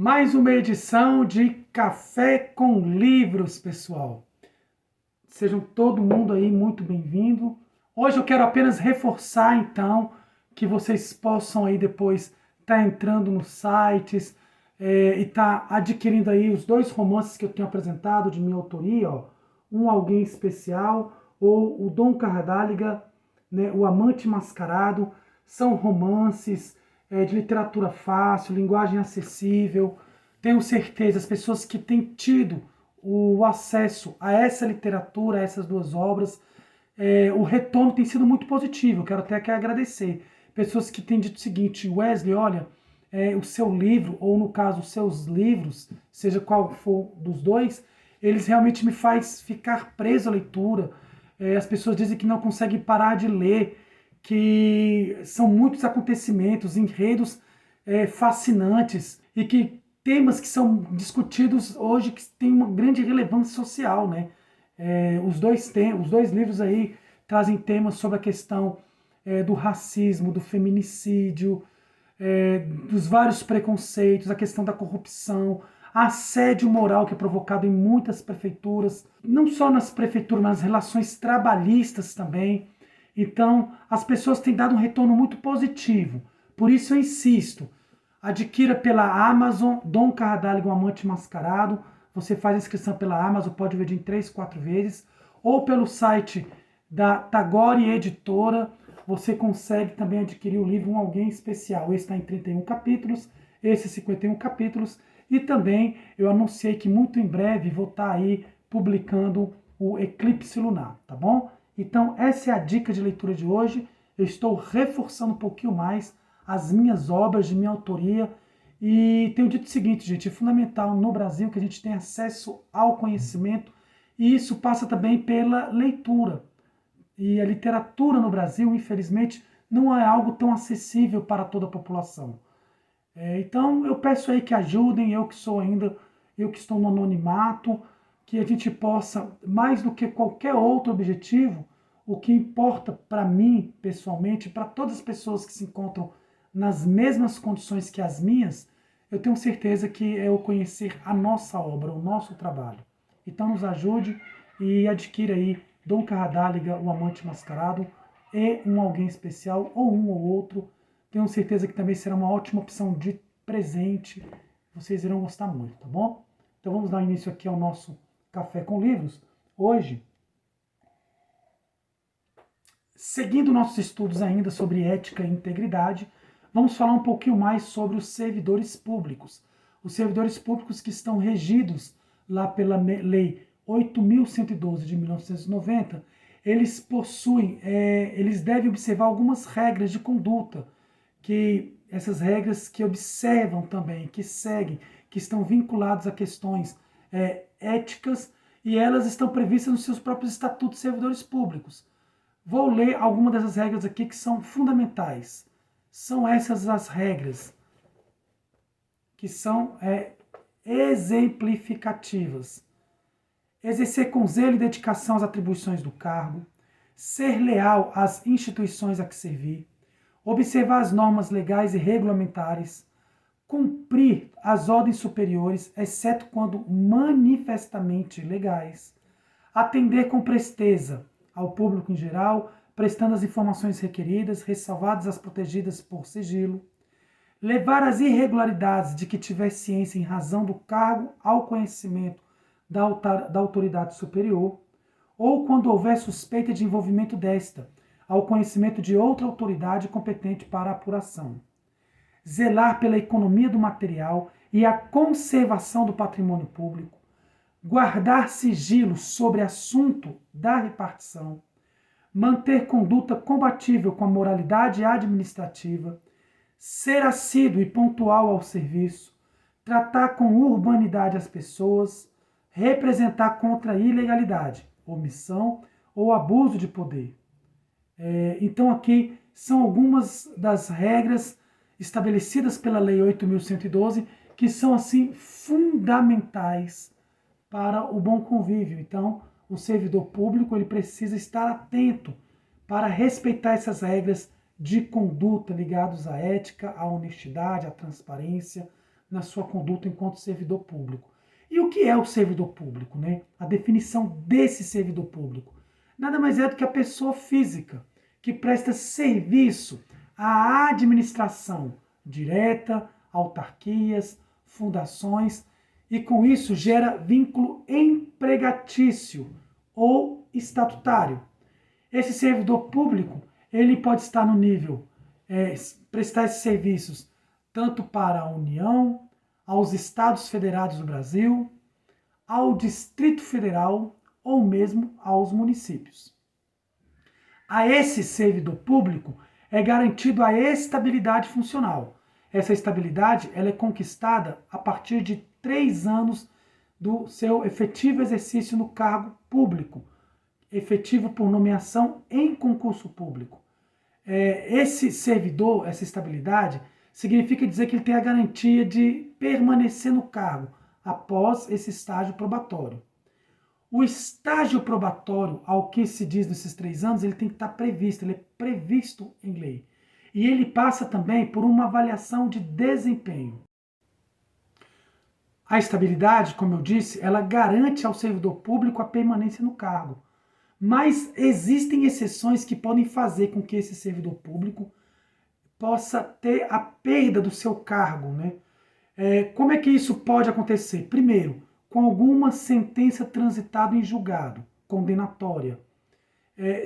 Mais uma edição de Café com Livros, pessoal. Sejam todo mundo aí muito bem-vindo. Hoje eu quero apenas reforçar, então, que vocês possam aí depois estar entrando nos sites e estar adquirindo aí os dois romances que eu tenho apresentado de minha autoria, ó, Um Alguém Especial ou o Dom Cardáliga, né, O Amante Mascarado. São romances de literatura fácil, linguagem acessível. Tenho certeza, as pessoas que têm tido o acesso a essa literatura, a essas duas obras, o retorno tem sido muito positivo. Eu quero até aqui agradecer. Pessoas que têm dito o seguinte: Wesley, olha, o seu livro, ou no caso, os seus livros, seja qual for dos dois, eles realmente me faz ficar preso à leitura. As pessoas dizem que não conseguem parar de ler, que são muitos acontecimentos, enredos fascinantes e que temas que são discutidos hoje que têm uma grande relevância social, né? Os dois livros aí trazem temas sobre a questão do racismo, do feminicídio, dos vários preconceitos, a questão da corrupção, assédio moral que é provocado em muitas prefeituras, não só nas prefeituras, mas nas relações trabalhistas também. Então, as pessoas têm dado um retorno muito positivo. Por isso eu insisto, adquira pela Amazon Dom Cardáliga, O Amante Mascarado. Você faz a inscrição pela Amazon, pode ver em 3, 4 vezes. Ou pelo site da Tagore Editora, você consegue também adquirir o livro Um Alguém Especial. Esse está em 31 capítulos, esse 51 capítulos. E também eu anunciei que muito em breve vou estar aí publicando o Eclipse Lunar, tá bom? Então essa é a dica de leitura de hoje. Eu estou reforçando um pouquinho mais as minhas obras de minha autoria. E tenho dito o seguinte, gente, é fundamental no Brasil que a gente tenha acesso ao conhecimento, e isso passa também pela leitura. E a literatura no Brasil, infelizmente, não é algo tão acessível para toda a população. Então eu peço aí que ajudem, eu que estou no anonimato, que a gente possa, mais do que qualquer outro objetivo, o que importa para mim, pessoalmente, para todas as pessoas que se encontram nas mesmas condições que as minhas, eu tenho certeza que é o conhecer a nossa obra, o nosso trabalho. Então nos ajude e adquira aí Dom Cardáliga, O Amante Mascarado e Um Alguém Especial, ou um ou outro. Tenho certeza que também será uma ótima opção de presente. Vocês irão gostar muito, tá bom? Então vamos dar início aqui ao nosso Café com Livros. Hoje, seguindo nossos estudos ainda sobre ética e integridade, vamos falar um pouquinho mais sobre os servidores públicos. Os servidores públicos que estão regidos lá pela Lei 8.112 de 1990, eles possuem, eles devem observar algumas regras de conduta, que essas regras que observam também, que seguem, que estão vinculadas a questões éticas, e elas estão previstas nos seus próprios estatutos de servidores públicos. Vou ler algumas dessas regras aqui que são fundamentais. São essas as regras que são exemplificativas. Exercer com zelo e dedicação as atribuições do cargo, ser leal às instituições a que servir, observar as normas legais e regulamentares, cumprir as ordens superiores, exceto quando manifestamente legais, atender com presteza ao público em geral, prestando as informações requeridas, ressalvadas as protegidas por sigilo, levar as irregularidades de que tiver ciência em razão do cargo ao conhecimento da autoridade superior, ou quando houver suspeita de envolvimento desta, ao conhecimento de outra autoridade competente para a apuração. Zelar pela economia do material e a conservação do patrimônio público, guardar sigilo sobre assunto da repartição, manter conduta compatível com a moralidade administrativa, ser assíduo e pontual ao serviço, tratar com urbanidade as pessoas, representar contra a ilegalidade, omissão ou abuso de poder. Então aqui são algumas das regras estabelecidas pela Lei 8.112 que são assim fundamentais para o bom convívio. Então, o servidor público ele precisa estar atento para respeitar essas regras de conduta ligadas à ética, à honestidade, à transparência, na sua conduta enquanto servidor público. E o que é o servidor público, né? A definição desse servidor público. Nada mais é do que a pessoa física que presta serviço à administração direta, autarquias, fundações, e com isso gera vínculo empregatício ou estatutário. Esse servidor público, ele pode estar no nível, prestar esses serviços tanto para a União, aos Estados Federados do Brasil, ao Distrito Federal ou mesmo aos municípios. A esse servidor público é garantido a estabilidade funcional. Essa estabilidade ela é conquistada a partir de 3 anos do seu efetivo exercício no cargo público, efetivo por nomeação em concurso público. Esse servidor, essa estabilidade, significa dizer que ele tem a garantia de permanecer no cargo após esse estágio probatório. O estágio probatório, ao que se diz nesses 3 anos, ele tem que estar previsto, ele é previsto em lei. E ele passa também por uma avaliação de desempenho. A estabilidade, como eu disse, ela garante ao servidor público a permanência no cargo. Mas existem exceções que podem fazer com que esse servidor público possa ter a perda do seu cargo, né? Como é que isso pode acontecer? Primeiro, com alguma sentença transitada em julgado, condenatória.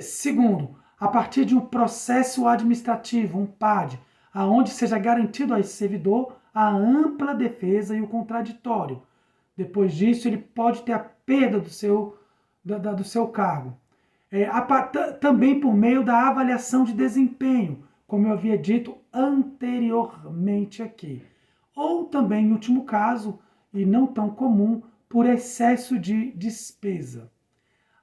Segundo, a partir de um processo administrativo, um PAD, aonde seja garantido a esse servidor a ampla defesa e o contraditório. Depois disso, ele pode ter a perda do seu cargo. Também por meio da avaliação de desempenho, como eu havia dito anteriormente aqui. Ou também, em último caso, e não tão comum, por excesso de despesa.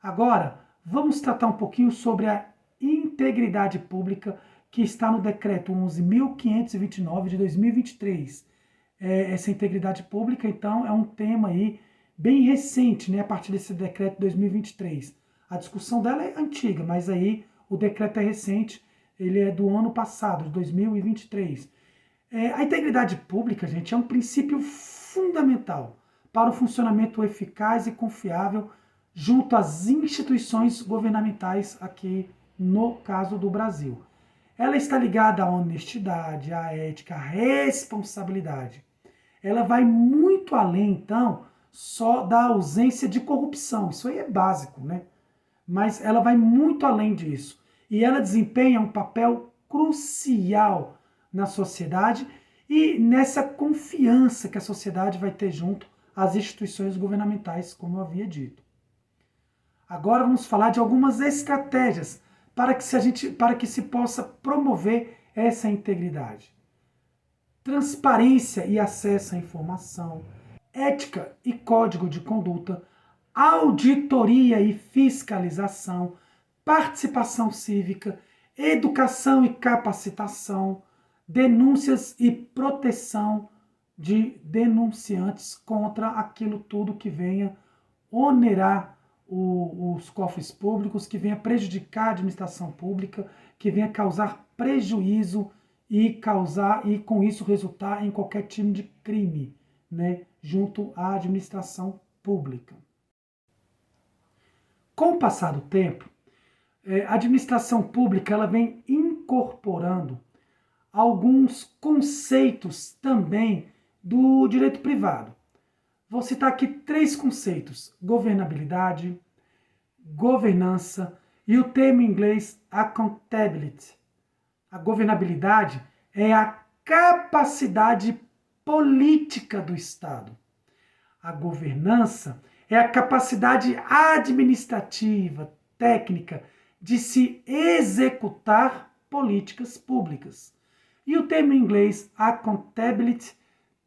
Agora, vamos tratar um pouquinho sobre a integridade pública que está no decreto 11.529 de 2023. Essa integridade pública, então, é um tema aí bem recente, né, a partir desse decreto de 2023. A discussão dela é antiga, mas aí o decreto é recente, ele é do ano passado, de 2023. A integridade pública, gente, é um princípio fundamental para o funcionamento eficaz e confiável junto às instituições governamentais aqui no caso do Brasil. Ela está ligada à honestidade, à ética, à responsabilidade. Ela vai muito além, então, só da ausência de corrupção. Isso aí é básico, né? Mas ela vai muito além disso. E ela desempenha um papel crucial na sociedade e nessa confiança que a sociedade vai ter junto às instituições governamentais, como eu havia dito. Agora vamos falar de algumas estratégias para que se possa promover essa integridade. Transparência e acesso à informação, ética e código de conduta, auditoria e fiscalização, participação cívica, educação e capacitação, denúncias e proteção de denunciantes contra aquilo tudo que venha onerar os cofres públicos, que venha prejudicar a administração pública, que venha causar prejuízo e com isso resultar em qualquer tipo de crime, né, junto à administração pública. Com o passar do tempo, a administração pública ela vem incorporando alguns conceitos também do direito privado. Vou citar aqui 3 conceitos: governabilidade, governança e o termo em inglês accountability. A governabilidade é a capacidade política do Estado. A governança é a capacidade administrativa, técnica, de se executar políticas públicas. E o termo em inglês accountability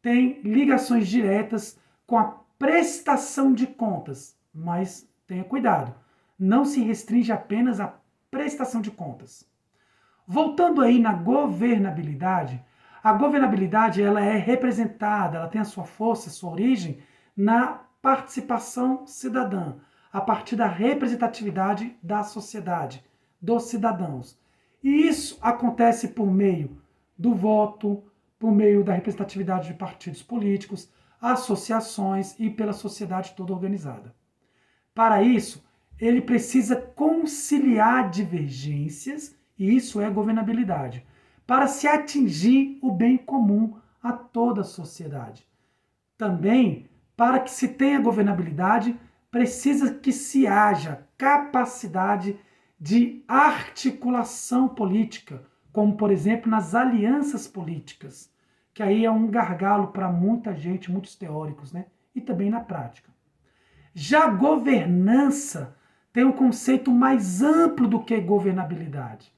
tem ligações diretas com a prestação de contas, mas tenha cuidado, não se restringe apenas à prestação de contas. Voltando aí na governabilidade, a governabilidade ela é representada, ela tem a sua força, a sua origem na participação cidadã, a partir da representatividade da sociedade, dos cidadãos. E isso acontece por meio do voto, por meio da representatividade de partidos políticos, associações e pela sociedade toda organizada. Para isso, ele precisa conciliar divergências, e isso é governabilidade, para se atingir o bem comum a toda a sociedade. Também, para que se tenha governabilidade, precisa que se haja capacidade de articulação política, como, por exemplo, nas alianças políticas, que aí é um gargalo para muita gente, muitos teóricos, né? E também na prática. Já governança tem um conceito mais amplo do que governabilidade.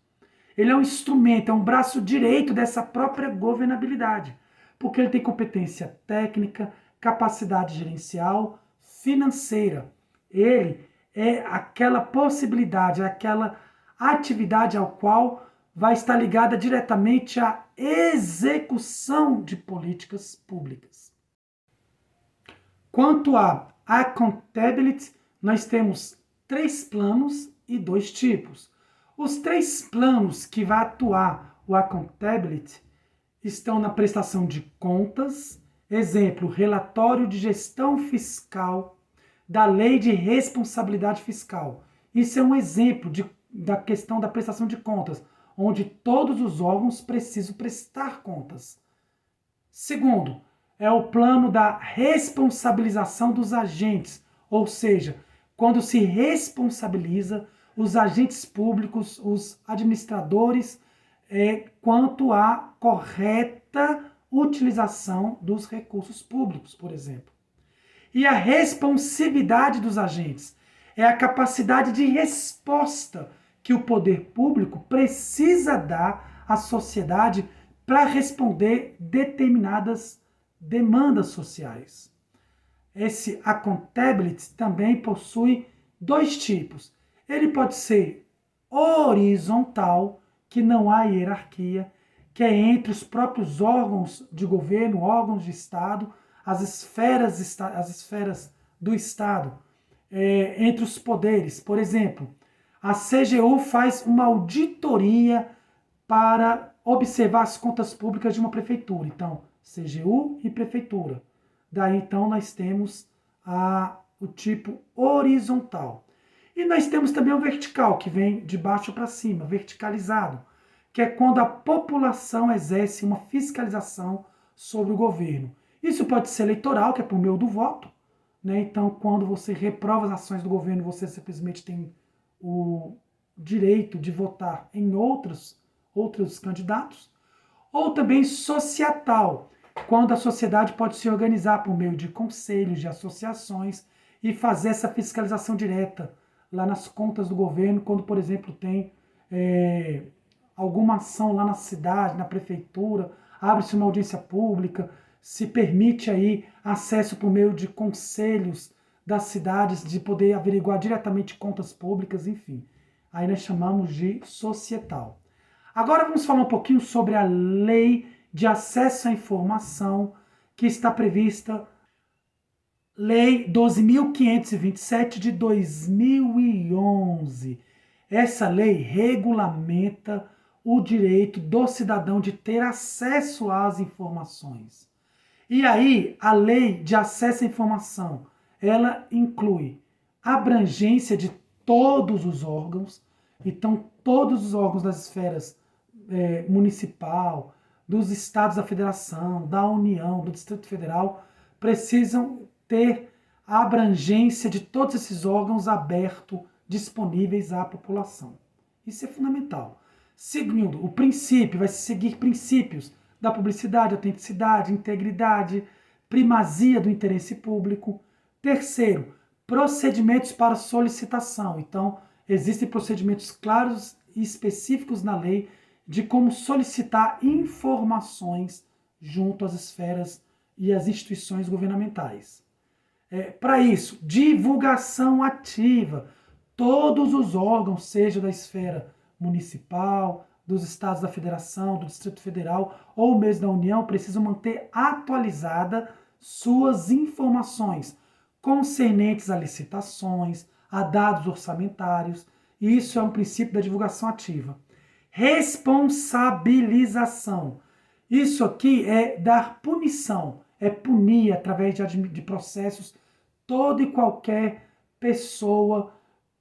Ele é um instrumento, é um braço direito dessa própria governabilidade, porque ele tem competência técnica, capacidade gerencial, financeira. Ele é aquela possibilidade, aquela atividade ao qual vai estar ligada diretamente à execução de políticas públicas. Quanto a accountability, nós temos 3 planos e 2 tipos. Os 3 planos que vai atuar o accountability estão na prestação de contas, exemplo, relatório de gestão fiscal, da lei de responsabilidade fiscal. Isso é um exemplo da questão da prestação de contas, onde todos os órgãos precisam prestar contas. Segundo, é o plano da responsabilização dos agentes, ou seja, quando se responsabiliza os agentes públicos, os administradores, quanto à correta utilização dos recursos públicos, por exemplo. E a responsividade dos agentes é a capacidade de resposta que o poder público precisa dar à sociedade para responder determinadas demandas sociais. Esse accountability também possui 2 tipos. Ele pode ser horizontal, que não há hierarquia, que é entre os próprios órgãos de governo, órgãos de Estado, as esferas do Estado, entre os poderes. Por exemplo, a CGU faz uma auditoria para observar as contas públicas de uma prefeitura. Então, CGU e prefeitura. Daí, então, nós temos o tipo horizontal. E nós temos também o vertical, que vem de baixo para cima, verticalizado, que é quando a população exerce uma fiscalização sobre o governo. Isso pode ser eleitoral, que é por meio do voto, né? Então, quando você reprova as ações do governo, você simplesmente tem o direito de votar em outros candidatos. Ou também societal, quando a sociedade pode se organizar por meio de conselhos, de associações e fazer essa fiscalização direta lá nas contas do governo, quando, por exemplo, tem alguma ação lá na cidade, na prefeitura, abre-se uma audiência pública, se permite aí acesso por meio de conselhos das cidades, de poder averiguar diretamente contas públicas, enfim. Aí nós chamamos de societal. Agora vamos falar um pouquinho sobre a Lei de Acesso à Informação, que está prevista, Lei 12.527 de 2011. Essa lei regulamenta o direito do cidadão de ter acesso às informações. E aí, a Lei de Acesso à Informação, ela inclui abrangência de todos os órgãos, então todos os órgãos das esferas municipal, dos estados da federação, da União, do Distrito Federal, precisam ter a abrangência de todos esses órgãos abertos, disponíveis à população. Isso é fundamental. Segundo, o princípio, vai se seguir princípios da publicidade, autenticidade, integridade, primazia do interesse público. Terceiro, procedimentos para solicitação. Então, existem procedimentos claros e específicos na lei de como solicitar informações junto às esferas e às instituições governamentais. Para isso, divulgação ativa. Todos os órgãos, seja da esfera municipal, dos estados da federação, do Distrito Federal ou mesmo da União, precisam manter atualizada suas informações concernentes a licitações, a dados orçamentários. Isso é um princípio da divulgação ativa. Responsabilização. Isso aqui é dar punição, é punir através de processos toda e qualquer pessoa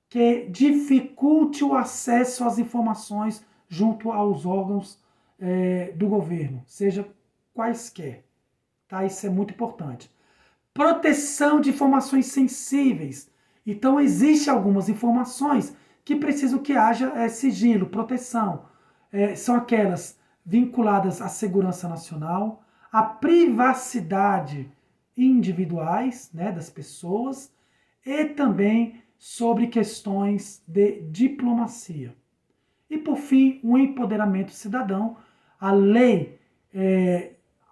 que dificulte o acesso às informações junto aos órgãos do governo, seja quaisquer. Tá? Isso é muito importante. Proteção de informações sensíveis. Então, existem algumas informações que precisam que haja sigilo, proteção. São aquelas vinculadas à segurança nacional, à privacidade individuais, né, das pessoas, e também sobre questões de diplomacia. E, por fim, o empoderamento cidadão, a lei,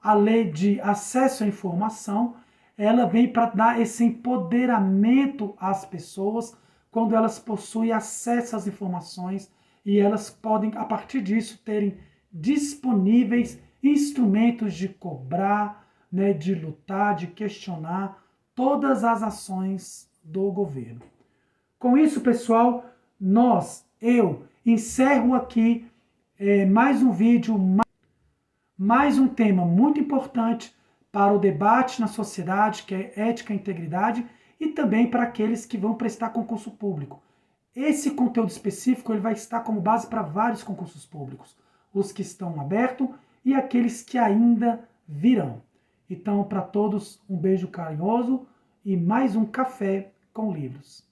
a lei de acesso à informação, ela vem para dar esse empoderamento às pessoas quando elas possuem acesso às informações e elas podem, a partir disso, terem disponíveis instrumentos de cobrar, né, de lutar, de questionar todas as ações do governo. Com isso, pessoal, eu encerro aqui mais um vídeo, mais um tema muito importante para o debate na sociedade, que é ética e integridade, e também para aqueles que vão prestar concurso público. Esse conteúdo específico ele vai estar como base para vários concursos públicos, os que estão abertos e aqueles que ainda virão. Então, para todos, um beijo carinhoso e mais um café com livros.